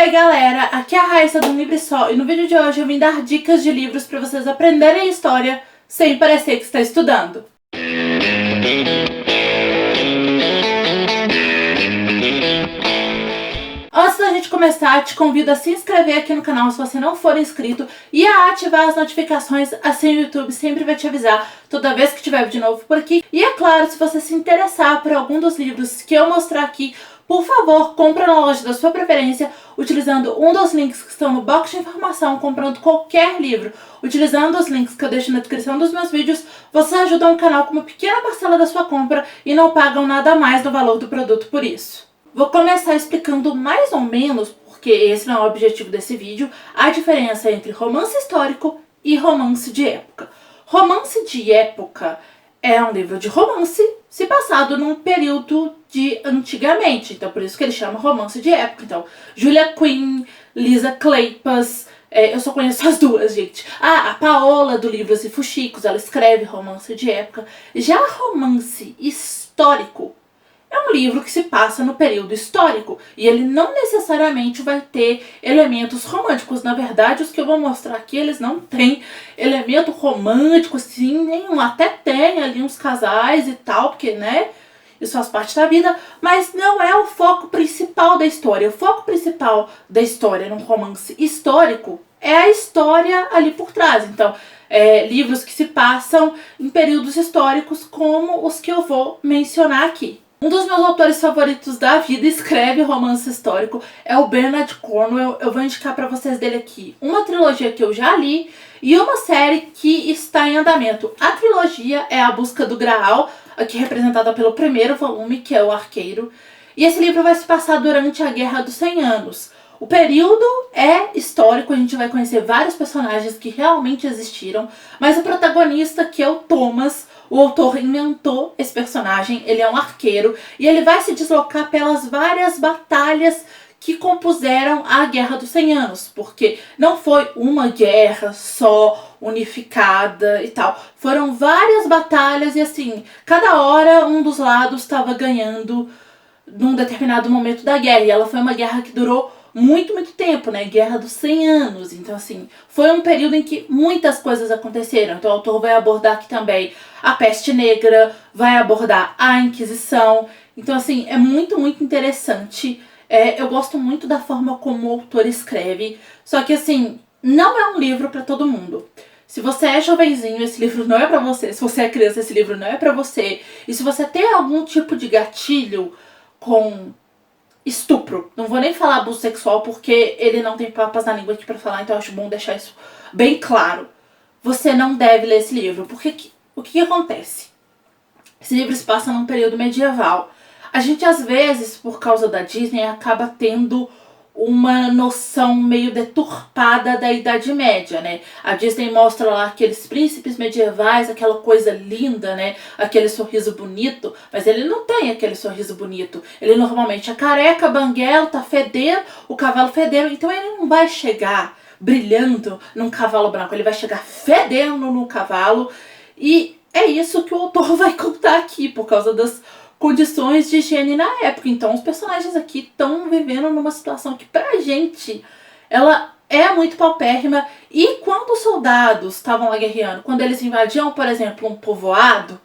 aí galera, aqui é a Raíssa do Livre Só e no vídeo de hoje eu vim dar dicas de livros para vocês aprenderem história sem parecer que está estudando. Antes da gente começar, te convido a se inscrever aqui no canal se você não for inscrito e a ativar as notificações, assim o YouTube sempre vai te avisar toda vez que tiver de novo por aqui. E é claro, se você se interessar por algum dos livros que eu mostrar aqui, por favor, compra na loja da sua preferência, utilizando um dos links que estão no box de informação, comprando qualquer livro. Utilizando os links que eu deixo na descrição dos meus vídeos, você ajuda o canal com uma pequena parcela da sua compra e não pagam nada a mais do valor do produto por isso. Vou começar explicando mais ou menos, porque esse não é o objetivo desse vídeo, a diferença entre romance histórico e romance de época. Romance de época é um livro de romance se passado num período de antigamente, então por isso que ele chama romance de época. Então, Julia Quinn, Lisa Kleypas, eu só conheço as duas, gente. A Paola do Livros e Fuxicos, ela escreve romance de época. Já romance histórico é um livro que se passa no período histórico e ele não necessariamente vai ter elementos românticos. Na verdade, os que eu vou mostrar aqui, eles não têm elemento romântico, assim, nenhum. Até tem ali uns casais e tal, porque, né, isso faz parte da vida, mas não é o foco principal da história. O foco principal da história num romance histórico é a história ali por trás. Então, livros que se passam em períodos históricos como os que eu vou mencionar aqui. Um dos meus autores favoritos da vida escreve romance histórico, é o Bernard Cornwell. Eu vou indicar para vocês dele aqui uma trilogia que eu já li e uma série que está em andamento. A trilogia é A Busca do Graal, aqui representada pelo primeiro volume, que é O Arqueiro. E esse livro vai se passar durante a Guerra dos 100 Anos. O período é histórico, a gente vai conhecer vários personagens que realmente existiram, mas o protagonista, que é o Thomas, o autor inventou esse personagem, ele é um arqueiro e ele vai se deslocar pelas várias batalhas que compuseram a Guerra dos 100 Anos, porque não foi uma guerra só, unificada e tal. Foram várias batalhas e assim, cada hora um dos lados estava ganhando num determinado momento da guerra. E ela foi uma guerra que durou muito tempo, né? Guerra dos 100 Anos. Então, assim, foi um período em que muitas coisas aconteceram. Então, o autor vai abordar aqui também a peste negra, vai abordar a Inquisição. Então, assim, é muito interessante. Eu gosto muito da forma como o autor escreve. Só que, assim, não é um livro para todo mundo. Se você é jovenzinho, esse livro não é pra você. Se você é criança, esse livro não é pra você. E se você tem algum tipo de gatilho com estupro, não vou nem falar abuso sexual porque ele não tem papas na língua aqui pra falar, então eu acho bom deixar isso bem claro. Você não deve ler esse livro, porque o que acontece? Esse livro se passa num período medieval. A gente às vezes, por causa da Disney, acaba tendo uma noção meio deturpada da Idade Média, né? A Disney mostra lá aqueles príncipes medievais, aquela coisa linda, né? Aquele sorriso bonito, mas ele não tem aquele sorriso bonito. Ele normalmente é careca, banguelo, tá fedendo, o cavalo fedendo, então ele não vai chegar brilhando num cavalo branco, ele vai chegar fedendo no cavalo, e é isso que o autor vai contar aqui, por causa das condições de higiene na época. Então os personagens aqui estão vivendo numa situação que pra gente, ela é muito paupérrima. E quando os soldados estavam lá guerreando, quando eles invadiam, por exemplo, um povoado,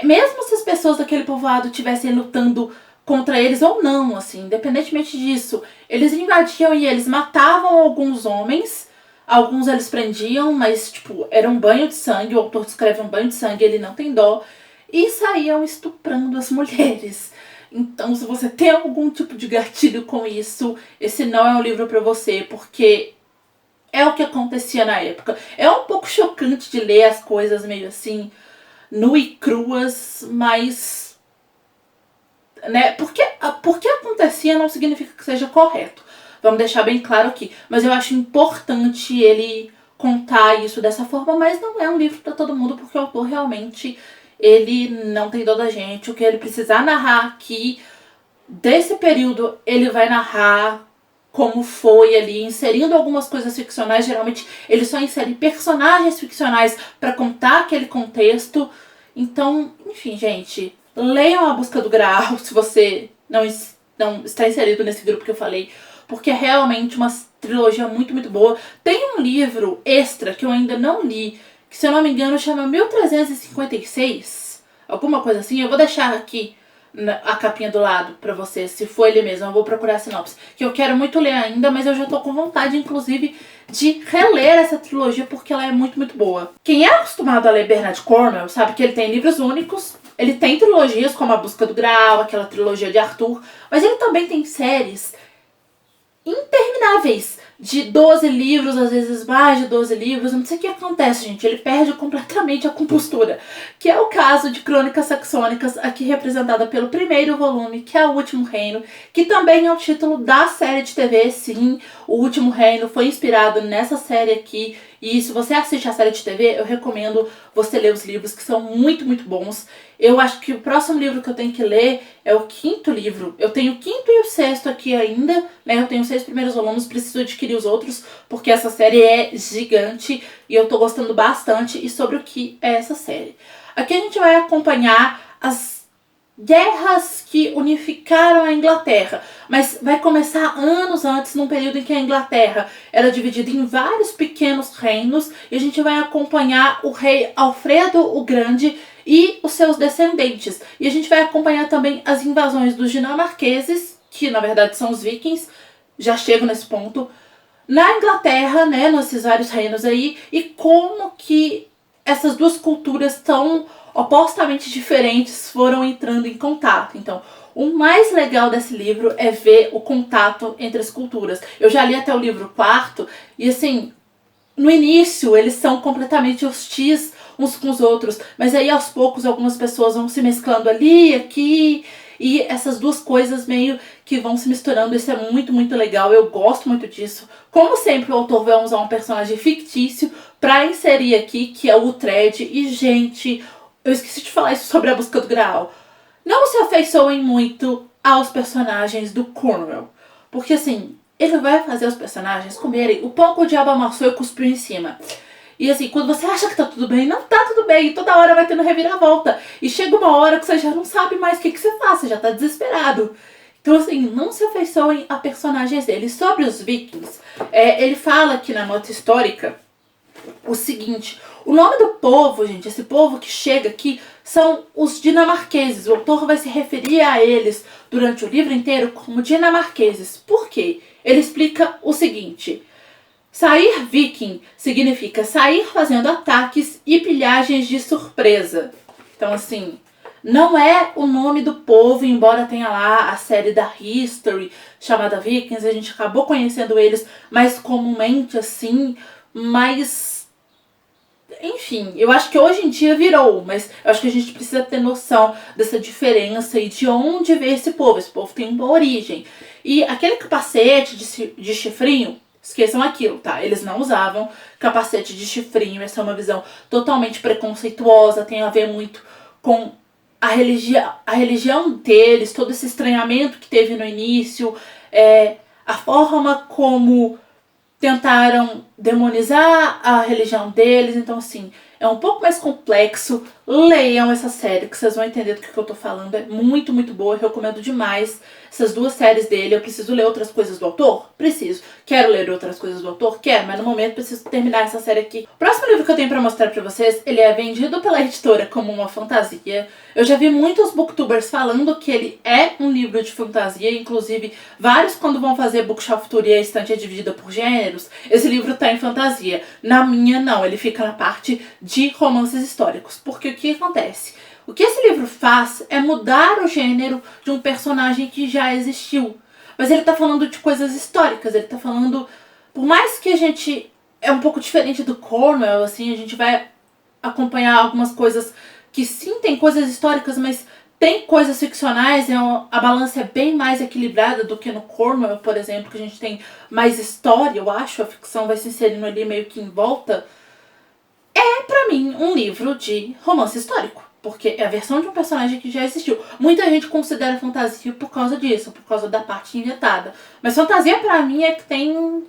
mesmo se as pessoas daquele povoado estivessem lutando contra eles ou não, assim, independentemente disso, eles invadiam e eles matavam alguns homens, alguns eles prendiam, mas tipo, era um banho de sangue, o autor descreve um banho de sangue, ele não tem dó, e saíam estuprando as mulheres. Então, se você tem algum tipo de gatilho com isso, esse não é um livro pra você, porque é o que acontecia na época. É um pouco chocante de ler as coisas meio assim, nu e cruas, mas, né, porque acontecia não significa que seja correto. Vamos deixar bem claro aqui. Mas eu acho importante ele contar isso dessa forma, mas não é um livro pra todo mundo, porque o autor realmente, ele não tem dó da gente. O que ele precisar narrar aqui desse período, ele vai narrar como foi ali, inserindo algumas coisas ficcionais. Geralmente ele só insere personagens ficcionais para contar aquele contexto. Então, enfim, gente, leiam A Busca do Graal se você não está inserido nesse grupo que eu falei, porque é realmente uma trilogia muito, muito boa. Tem um livro extra que eu ainda não li, que se eu não me engano chama 1356, alguma coisa assim. Eu vou deixar aqui a capinha do lado pra vocês, se for ele mesmo. Eu vou procurar a sinopse, que eu quero muito ler ainda, mas eu já tô com vontade, inclusive, de reler essa trilogia, porque ela é muito, muito boa. Quem é acostumado a ler Bernard Cornwell sabe que ele tem livros únicos, ele tem trilogias como A Busca do Graal, aquela trilogia de Arthur, mas ele também tem séries intermináveis, de 12 livros, às vezes mais de 12 livros. Eu não sei o que acontece, gente, ele perde completamente a compostura, que é o caso de Crônicas Saxônicas, aqui representada pelo primeiro volume, que é O Último Reino, que também é o título da série de TV. Sim, O Último Reino foi inspirado nessa série aqui, e se você assiste a série de TV, eu recomendo você ler os livros, que são muito, muito bons. Eu acho que o próximo livro que eu tenho que ler é o 5º livro. Eu tenho o 5º e o 6º aqui ainda, né? Eu tenho os 6 primeiros volumes, preciso adquirir os outros, porque essa série é gigante e eu tô gostando bastante. E sobre o que é essa série? Aqui a gente vai acompanhar as guerras que unificaram a Inglaterra, mas vai começar anos antes, num período em que a Inglaterra era dividida em vários pequenos reinos, e a gente vai acompanhar o rei Alfredo o Grande e os seus descendentes. E a gente vai acompanhar também as invasões dos dinamarqueses, que na verdade são os vikings, já chego nesse ponto, na Inglaterra, né, nesses vários reinos aí, e como que essas duas culturas tão opostamente diferentes foram entrando em contato. Então, o mais legal desse livro é ver o contato entre as culturas. Eu já li até o livro 4 e, assim, no início eles são completamente hostis uns com os outros, mas aí aos poucos algumas pessoas vão se mesclando ali, aqui, e essas duas coisas meio que vão se misturando. Isso é muito, muito legal, eu gosto muito disso. Como sempre, o autor vai usar um personagem fictício pra inserir aqui, que é o Uhtred. E, gente, eu esqueci de falar isso sobre A Busca do Graal. Não se afeiçoem muito aos personagens do Cornwell, porque assim, ele vai fazer os personagens comerem o pão que o diabo amassou e cuspiu em cima. E assim, quando você acha que tá tudo bem, não tá tudo bem. E toda hora vai tendo reviravolta. E chega uma hora que você já não sabe mais o que você faz, você já tá desesperado. Então assim, não se afeiçoem a personagens dele. Sobre os vikings, ele fala aqui na nota histórica o seguinte: o nome do povo, gente, esse povo que chega aqui, são os dinamarqueses. O autor vai se referir a eles durante o livro inteiro como dinamarqueses. Por quê? Ele explica o seguinte: sair viking significa sair fazendo ataques e pilhagens de surpresa. Então, assim, não é o nome do povo, embora tenha lá a série da History chamada Vikings, a gente acabou conhecendo eles mais comumente assim, mas enfim, eu acho que hoje em dia virou, mas eu acho que a gente precisa ter noção dessa diferença e de onde veio esse povo. Esse povo tem uma origem. E aquele capacete de chifrinho, esqueçam aquilo, tá? Eles não usavam capacete de chifrinho. Essa é uma visão totalmente preconceituosa, tem a ver muito com a religião deles, todo esse estranhamento que teve no início, a forma como tentaram demonizar a religião deles. Então assim, é um pouco mais complexo. Leiam essa série que vocês vão entender do que eu tô falando. É muito, muito boa, eu recomendo demais essas duas séries dele. Eu preciso ler outras coisas do autor? Preciso. Quero ler outras coisas do autor? Quero, mas no momento preciso terminar essa série aqui. O próximo livro que eu tenho pra mostrar pra vocês, ele é vendido pela editora como uma fantasia. Eu já vi muitos booktubers falando que ele é um livro de fantasia, inclusive vários, quando vão fazer bookshelf tour e a estante é dividida por gêneros, esse livro tá em fantasia. Na minha, não, ele fica na parte de romances históricos. Porque o que acontece? O que esse livro faz é mudar o gênero de um personagem que já existiu. Mas ele tá falando de coisas históricas, ele tá falando... Por mais que a gente... É um pouco diferente do Cornwell, assim, a gente vai acompanhar algumas coisas que sim, tem coisas históricas, mas tem coisas ficcionais. A balança é bem mais equilibrada do que no Cornwell, por exemplo, que a gente tem mais história, eu acho. A ficção vai se inserindo ali meio que em volta. É, pra mim, um livro de romance histórico, porque é a versão de um personagem que já existiu. Muita gente considera fantasia por causa disso, por causa da parte inventada. Mas fantasia pra mim é que tem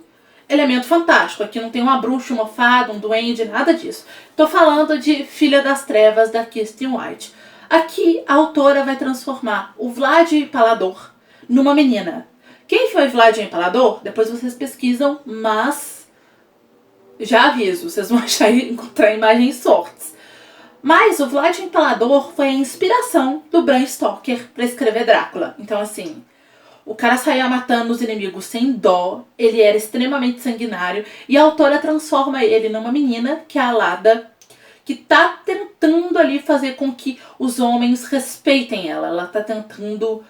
elemento fantástico. Aqui não tem uma bruxa, uma fada, um duende, nada disso. Tô falando de Filha das Trevas, da Kirsten White. Aqui a autora vai transformar o Vlad Palador numa menina, Quem foi Vlad o Empalador? Depois vocês pesquisam, mas já aviso, vocês vão encontrar imagens fortes. Mas o Vlad o Empalador foi a inspiração do Bram Stoker para escrever Drácula. Então, assim, o cara saía matando os inimigos sem dó, ele era extremamente sanguinário, e a autora transforma ele numa menina, que é a Lada, que tá tentando ali fazer com que os homens respeitem ela. Ela tá tentando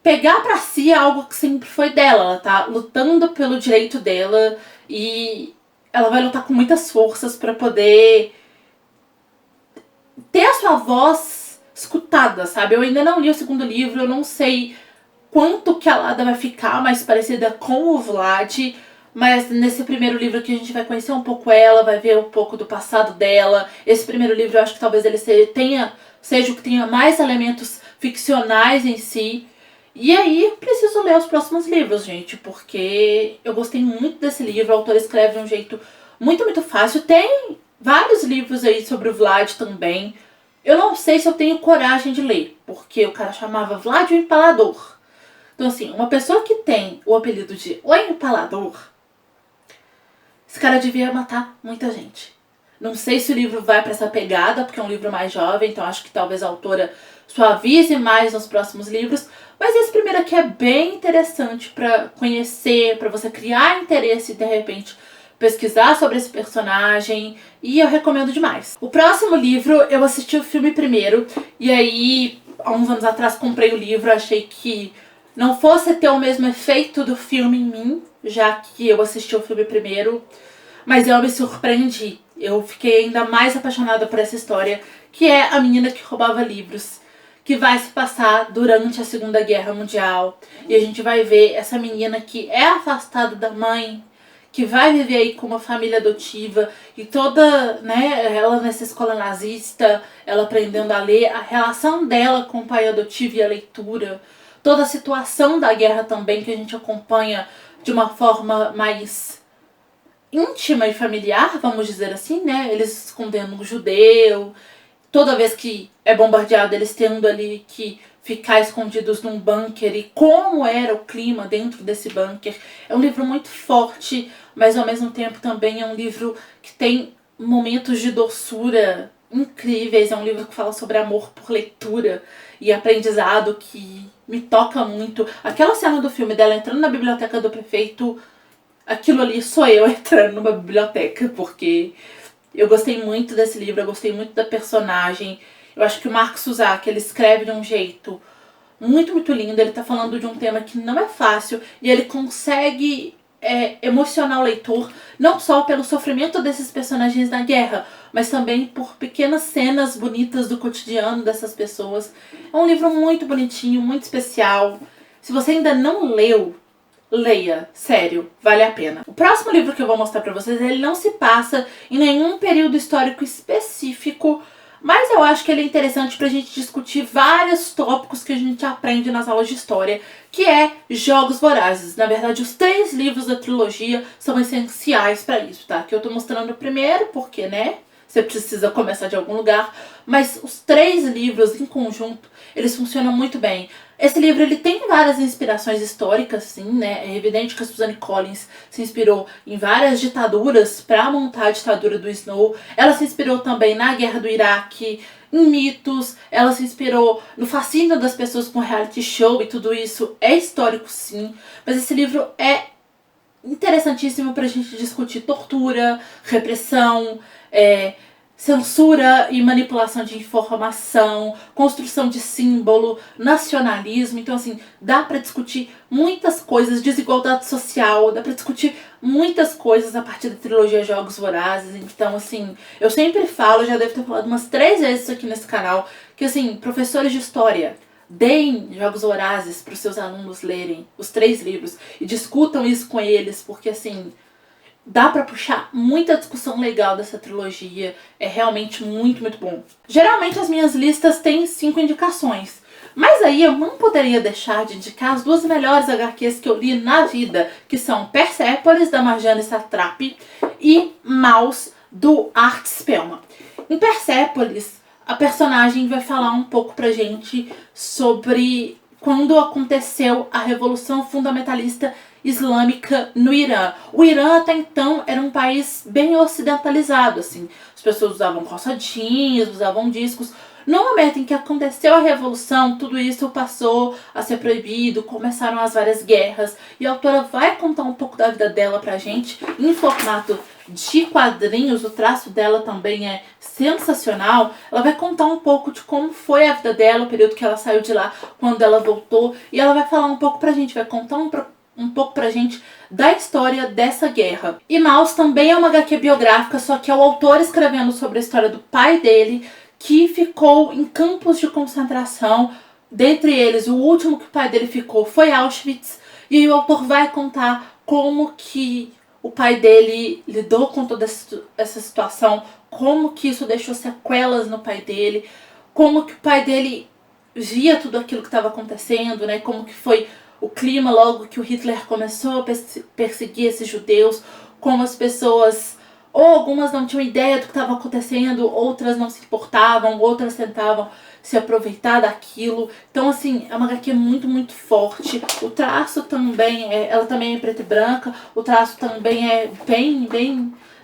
pegar pra si algo que sempre foi dela. Ela tá lutando pelo direito dela e ela vai lutar com muitas forças pra poder ter a sua voz escutada, sabe? Eu ainda não li o segundo livro, eu não sei quanto que a Lada vai ficar mais parecida com o Vlad, mas nesse primeiro livro aqui a gente vai conhecer um pouco ela, vai ver um pouco do passado dela. Esse primeiro livro eu acho que talvez ele seja o que tenha mais elementos ficcionais em si. E aí preciso ler os próximos livros, gente, porque eu gostei muito desse livro. O autor escreve de um jeito muito, muito fácil. Tem vários livros aí sobre o Vlad também. Eu não sei se eu tenho coragem de ler, porque o cara chamava Vlad o Empalador. Então, assim, uma pessoa que tem o apelido de O Empalador, esse cara devia matar muita gente. Não sei se o livro vai pra essa pegada, porque é um livro mais jovem, então acho que talvez a autora suavize mais nos próximos livros. Mas esse primeiro aqui é bem interessante pra conhecer, pra você criar interesse e de repente pesquisar sobre esse personagem, e eu recomendo demais. O próximo livro, eu assisti o filme primeiro, e aí, há uns anos atrás, comprei o livro, achei que não fosse ter o mesmo efeito do filme em mim, já que eu assisti o filme primeiro, mas eu me surpreendi. Eu fiquei ainda mais apaixonada por essa história, que é a menina que roubava livros, que vai se passar durante a Segunda Guerra Mundial. E a gente vai ver essa menina que é afastada da mãe, que vai viver aí com uma família adotiva, e toda, né, ela nessa escola nazista, ela aprendendo a ler, a relação dela com o pai adotivo e a leitura, toda a situação da guerra também, que a gente acompanha de uma forma mais íntima e familiar, vamos dizer assim, né? Eles escondendo um judeu, toda vez que é bombardeado, eles tendo ali que ficar escondidos num bunker, e como era o clima dentro desse bunker. É um livro muito forte, mas ao mesmo tempo também é um livro que tem momentos de doçura incríveis. É um livro que fala sobre amor por leitura e aprendizado, que me toca muito. Aquela cena do filme dela entrando na biblioteca do prefeito, aquilo ali sou eu entrando numa biblioteca, porque eu gostei muito desse livro, eu gostei muito da personagem. Eu acho que o Mark Suzak, ele escreve de um jeito muito, muito lindo. Ele tá falando de um tema que não é fácil, e ele consegue emocionar o leitor, não só pelo sofrimento desses personagens na guerra, mas também por pequenas cenas bonitas do cotidiano dessas pessoas. É um livro muito bonitinho, muito especial. Se você ainda não leu, leia, sério, vale a pena. O próximo livro que eu vou mostrar pra vocês, ele não se passa em nenhum período histórico específico, mas eu acho que ele é interessante pra gente discutir vários tópicos que a gente aprende nas aulas de história, que é Jogos Vorazes. Na verdade, os 3 livros da trilogia são essenciais pra isso, tá? Que eu tô mostrando o primeiro, porque, né, você precisa começar de algum lugar, mas os 3 livros em conjunto, eles funcionam muito bem. Esse livro, ele tem várias inspirações históricas, sim, né? É evidente que a Suzanne Collins se inspirou em várias ditaduras para montar a ditadura do Snow. Ela se inspirou também na Guerra do Iraque, em mitos. Ela se inspirou no fascínio das pessoas com reality show, e tudo isso é histórico, sim. Mas esse livro é interessantíssimo pra gente discutir tortura, repressão, censura e manipulação de informação, construção de símbolo, nacionalismo. Então, assim, dá pra discutir muitas coisas, desigualdade social, dá pra discutir muitas coisas a partir da trilogia Jogos Vorazes. Então, assim, eu sempre falo, já devo ter falado umas 3 vezes aqui nesse canal, que, assim, professores de história, deem Jogos Vorazes para os seus alunos lerem os 3 livros e discutam isso com eles, porque, assim, dá pra puxar muita discussão legal dessa trilogia. É realmente muito, muito bom. Geralmente as minhas listas têm 5 indicações, mas aí eu não poderia deixar de indicar as 2 melhores HQs que eu li na vida, que são Persepolis, da Marjane Satrapi, e Maus, do Art Spellman. Em Persepolis, a personagem vai falar um pouco pra gente sobre quando aconteceu a Revolução Fundamentalista Islâmica no Irã. O Irã até então era um país bem ocidentalizado, assim. As pessoas usavam calça jeans, usavam discos. No momento em que aconteceu a revolução, tudo isso passou a ser proibido, começaram as várias guerras. E a autora vai contar um pouco da vida dela pra gente, em formato de quadrinhos. O traço dela também é sensacional. Ela vai contar um pouco de como foi a vida dela, o período que ela saiu de lá, quando ela voltou. E ela vai falar um pouco pra gente, vai contar um pouco pra gente da história dessa guerra. E Maus também é uma HQ biográfica, só que é o autor escrevendo sobre a história do pai dele, que ficou em campos de concentração. Dentre eles, o último que o pai dele ficou foi Auschwitz. E aí o autor vai contar como que o pai dele lidou com toda essa situação, como que isso deixou sequelas no pai dele, como que o pai dele via tudo aquilo que estava acontecendo, né? Como que foi o clima logo que o Hitler começou a perseguir esses judeus, como as pessoas, ou algumas não tinham ideia do que estava acontecendo, outras não se importavam, outras tentavam se aproveitar daquilo. Então, assim, é uma HQ muito, muito forte. O traço também, ela também é em preto e branca, o traço também é bem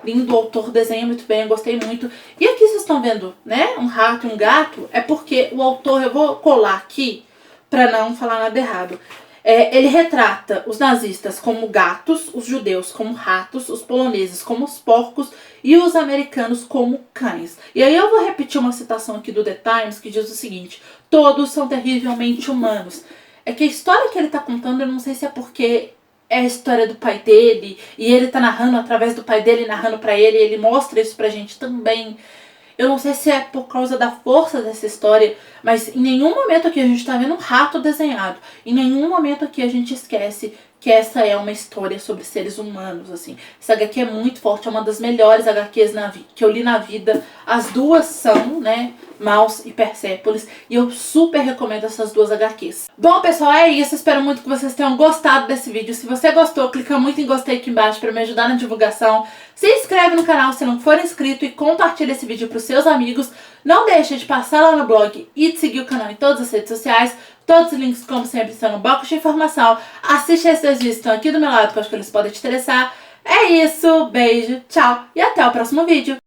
lindo, o autor desenha muito bem, eu gostei muito. E aqui vocês estão vendo, né, um rato e um gato, é porque o autor, eu vou colar aqui para não falar nada errado. Ele retrata os nazistas como gatos, os judeus como ratos, os poloneses como os porcos e os americanos como cães. E aí eu vou repetir uma citação aqui do The Times que diz o seguinte: todos são terrivelmente humanos. É que a história que ele está contando, eu não sei se é porque é a história do pai dele e ele está narrando através do pai dele, narrando para ele, e ele mostra isso pra gente também. Eu não sei se é por causa da força dessa história, mas em nenhum momento aqui a gente tá vendo um rato desenhado. Em nenhum momento aqui a gente esquece que essa é uma história sobre seres humanos, assim. Essa HQ é muito forte, é uma das melhores HQs que eu li na vida. As duas são, né, Maus e Persepolis, e eu super recomendo essas duas HQs. Bom, pessoal, é isso. Espero muito que vocês tenham gostado desse vídeo. Se você gostou, clica muito em gostei aqui embaixo para me ajudar na divulgação. Se inscreve no canal se não for inscrito e compartilha esse vídeo para os seus amigos. Não deixe de passar lá no blog e de seguir o canal em todas as redes sociais. Todos os links, como sempre, estão no box de informação. Assiste esses vídeos que estão aqui do meu lado, que eu acho que eles podem te interessar. É isso, beijo, tchau e até o próximo vídeo.